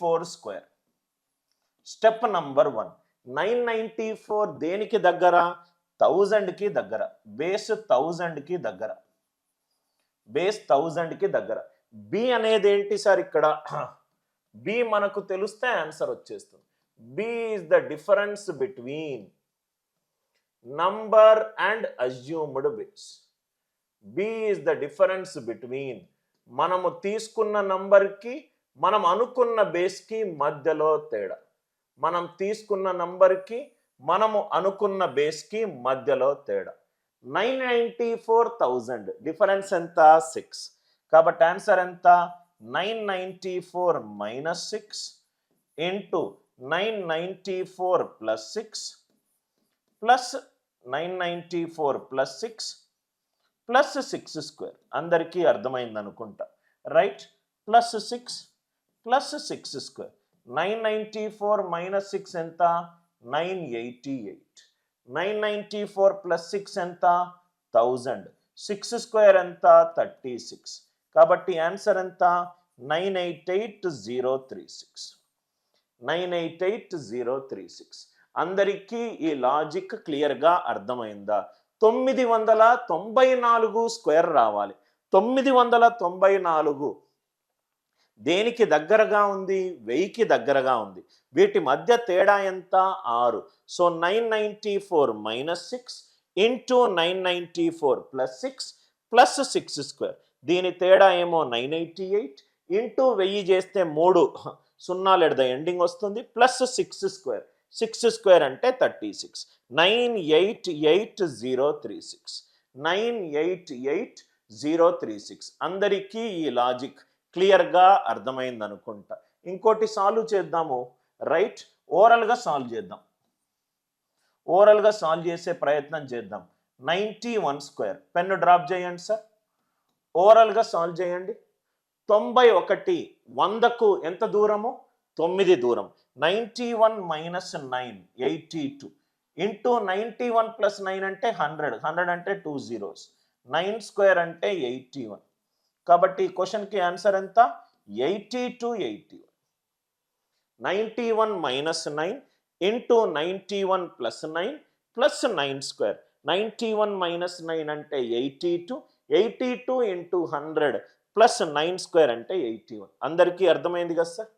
994 square. Step number 1. 994 దేనికి దగ్గర? 1000కి దగ్గర. బేస్ 1000కి దగ్గర. బేస్ 1000కి దగ్గర. బి అనేది ఏంటి సార్ ఇక్కడ? బి మనకు తెలిస్తే ఆన్సర్ వచ్చేస్తుంది. B is the difference between number and assumed base. B is the difference between మనము తీసుకున్న నంబర్కి మనం అనుకున్న బేస్కి మధ్యలో తేడా. మనం తీసుకున్న నంబర్కి మనము అనుకున్న బేస్కి మధ్యలో తేడా. 994,000 డిఫరెన్స్ ఎంత? 6. కాబట్టి ఆన్సర్ ఎంత? 994 minus 6 into 994 plus 6 plus 994 plus 6 plus 6 square. అందరికీ అర్థమైంది అనుకుంటా, right? Plus 6 plus 6 square. 994 minus 6 ఎంత? 988. 994 ప్లస్ 6 ఎంత? 1000. 6 స్క్వేర్ ఎంత? 36. కాబట్టి ఆన్సర్ ఎంత? 988036. 988036. అందరికీ ఈ లాజిక్ క్లియర్గా అర్థమైందా? 994 స్క్వేర్ రావాలి. 994 దేనికి దగ్గరగా ఉంది? 1000కి దగ్గరగా ఉంది. వీటి మధ్య తేడా ఎంత? 6. So 994 minus 6 into 994 plus 6 plus 6 square. దీని తేడా ఏమో 988 ఇంటూ 1000 చేస్తే 3 సున్నాలు ఎడద ఎండింగ్ వస్తుంది, ప్లస్ 6 స్క్వేర్. 6 స్క్వేర్ అంటే 36. 988036. 988036. అందరికీ ఈ లాజిక్ క్లియర్గా అర్థమైంది అనుకుంటా. ఇంకోటి సాల్వ్ చేద్దాము, రైట్? ఓరల్గా సాల్వ్ చేద్దాం. ఓరల్గా సాల్వ్ చేసే ప్రయత్నం చేద్దాం. 91 స్క్వేర్. పెన్ను డ్రాప్ చేయండి సార్. ఓరల్గా సాల్వ్ చేయండి. 91 100కు ఎంత దూరము? 9 దూరం. 91 మైనస్ 9 82 ఇంటూ 91 ప్లస్ 9 అంటే 100. 100 అంటే 2 zeros. 9 స్క్వేర్ అంటే 81. కాబట్టి క్వశ్చన్కి ఆన్సర్ ఎంత? 8281. 91 minus 9 into 91 plus 9 plus 9 square. 91 minus 9 అంటే 82. 82 ఇంటూ 100 ప్లస్ 9 స్క్వేర్ అంటే 81. అందరికీ అర్థమైంది కదా సార్?